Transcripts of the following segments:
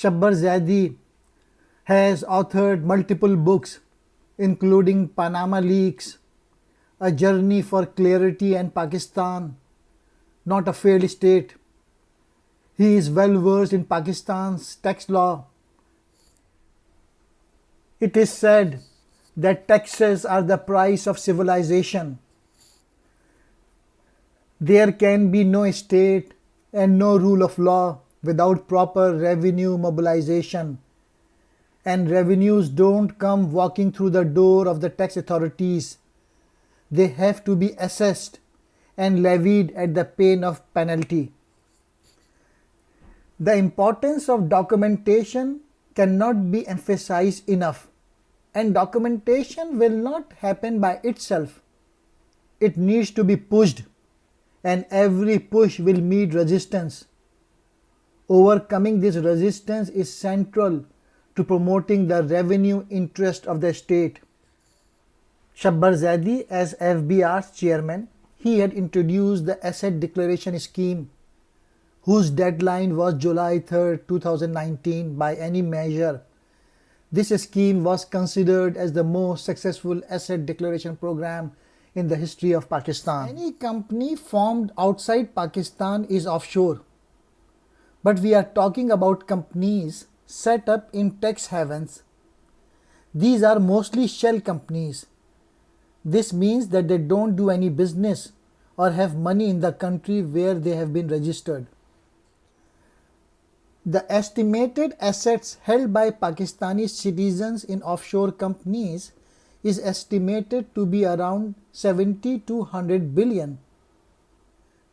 Shabbar Zaidi has authored multiple books, including Panama Leaks, A Journey for Clarity and Pakistan, Not a Failed State. He is well versed in Pakistan's tax law. It is said that taxes are the price of civilization. There can be no state and no rule of law without proper revenue mobilization. And revenues don't come walking through the door of the tax authorities. They have to be assessed and levied at the pain of penalty. The importance of documentation cannot be emphasized enough, and documentation will not happen by itself. It needs to be pushed, and every push will meet resistance. Overcoming this resistance is central to promoting the revenue interest of the state. Shabbar Zaidi, as FBR's chairman, he had introduced the Asset Declaration Scheme, whose deadline was July 3, 2019 by any measure. This scheme was considered as the most successful asset declaration program in the history of Pakistan. Any company formed outside Pakistan is offshore, but we are talking about companies set up in tax havens. These are mostly shell companies. This means that they don't do any business or have money in the country where they have been registered. The estimated assets held by Pakistani citizens in offshore companies is estimated to be around 70 to 100 billion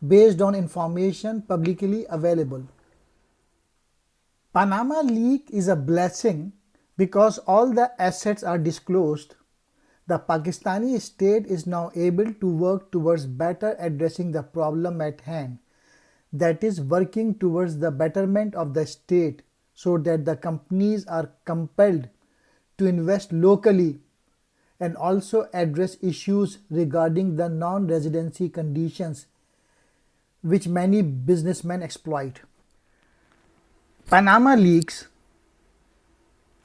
based on information publicly available. Panama leak is a blessing because all the assets are disclosed. The Pakistani state is now able to work towards better addressing the problem at hand, that is working towards the betterment of the state so that the companies are compelled to invest locally and also address issues regarding the non-residency conditions which many businessmen exploit. Panama Leaks,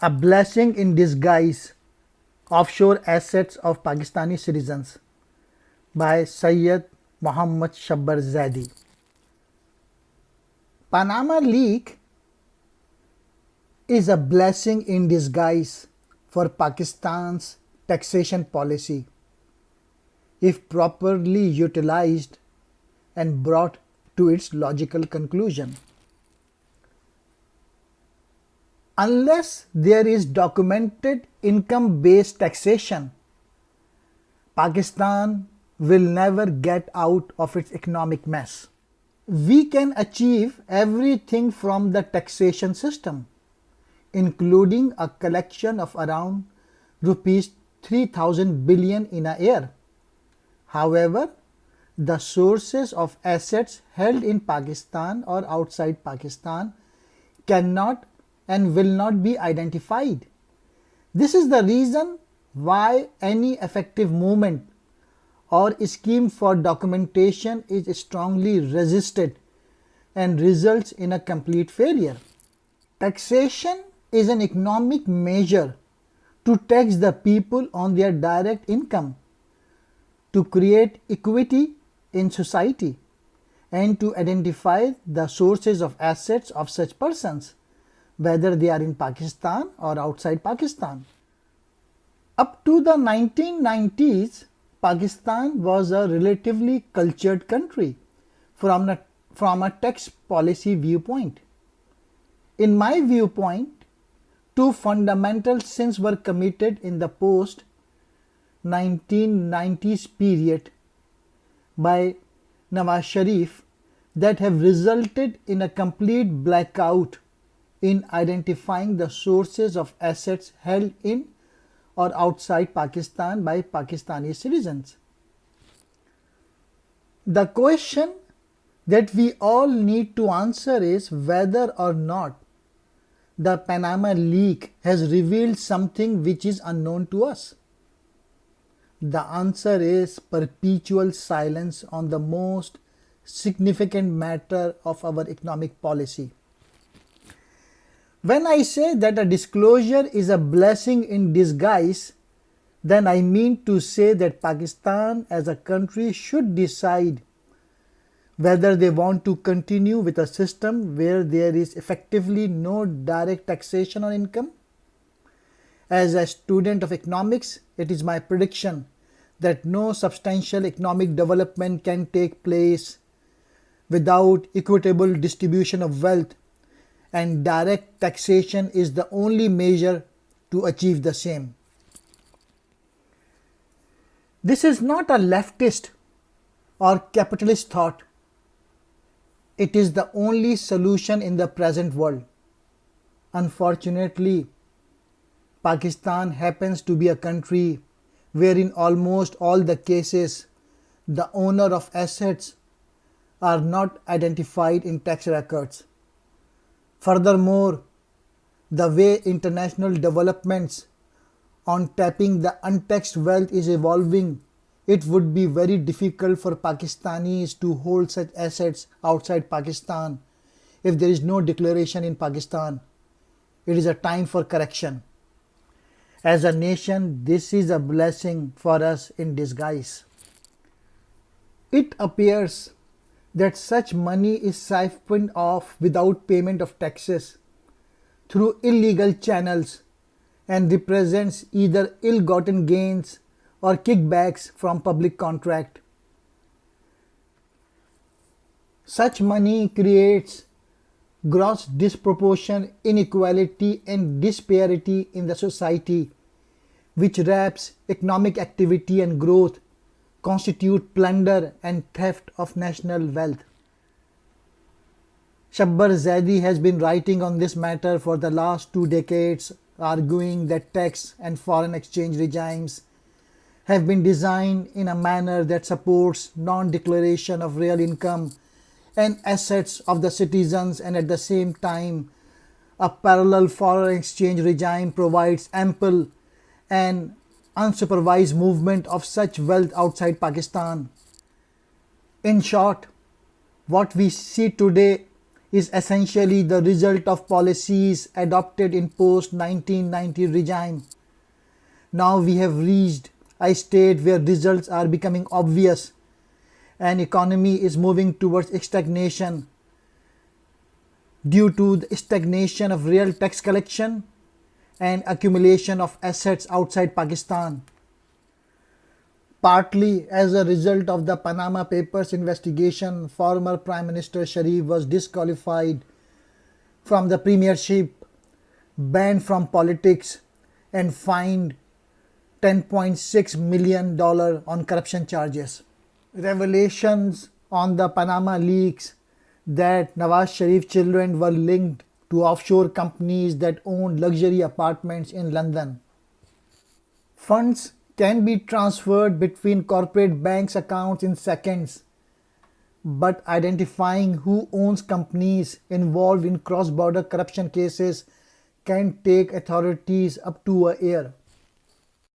a blessing in disguise, offshore assets of Pakistani citizens, by Syed Muhammad Shabbar Zaidi. Panama leak is a blessing in disguise for Pakistan's taxation policy if properly utilized and brought to its logical conclusion. Unless there is documented income-based taxation, Pakistan will never get out of its economic mess. We can achieve everything from the taxation system, including a collection of around rupees 3,000 billion in a year. However, the sources of assets held in Pakistan or outside Pakistan cannot and will not be identified. This is the reason why any effective movement or scheme for documentation is strongly resisted and results in a complete failure. Taxation is an economic measure to tax the people on their direct income, to create equity in society, and to identify the sources of assets of such persons, whether they are in Pakistan or outside Pakistan. Up to the 1990s, Pakistan was a relatively cultured country from a tax policy viewpoint. In my viewpoint, two fundamental sins were committed in the post-1990s period by Nawaz Sharif that have resulted in a complete blackout in identifying the sources of assets held in or outside Pakistan by Pakistani citizens. The question that we all need to answer is whether or not the Panama leak has revealed something which is unknown to us. The answer is perpetual silence on the most significant matter of our economic policy. When I say that a disclosure is a blessing in disguise, then I mean to say that Pakistan as a country should decide whether they want to continue with a system where there is effectively no direct taxation on income. As a student of economics, it is my prediction that no substantial economic development can take place without equitable distribution of wealth, and direct taxation is the only measure to achieve the same. This is not a leftist or capitalist thought. It is the only solution in the present world. Unfortunately, Pakistan happens to be a country where in almost all the cases the owner of assets are not identified in tax records. Furthermore, the way international developments on tapping the untaxed wealth is evolving, it would be very difficult for Pakistanis to hold such assets outside Pakistan if there is no declaration in Pakistan. It is a time for correction. As a nation, this is a blessing for us in disguise. It appears that such money is siphoned off without payment of taxes through illegal channels and represents either ill-gotten gains or kickbacks from public contract. Such money creates gross disproportion, inequality and disparity in the society, which wraps economic activity and growth, constitute plunder and theft of national wealth. Shabbar Zaidi has been writing on this matter for the last 2 decades, arguing that tax and foreign exchange regimes have been designed in a manner that supports non-declaration of real income and assets of the citizens, and at the same time a parallel foreign exchange regime provides ample and unsupervised movement of such wealth outside Pakistan. In short, what we see today is essentially the result of policies adopted in post-1990 regime. Now we have reached a state where results are becoming obvious and economy is moving towards stagnation due to the stagnation of real tax collection and accumulation of assets outside Pakistan. Partly as a result of the Panama Papers investigation, former Prime Minister Sharif was disqualified from the premiership, banned from politics and fined $10.6 million on corruption charges. Revelations on the Panama leaks that Nawaz Sharif's children were linked to offshore companies that owned luxury apartments in London. Funds can be transferred between corporate banks' accounts in seconds, but identifying who owns companies involved in cross-border corruption cases can take authorities up to a year.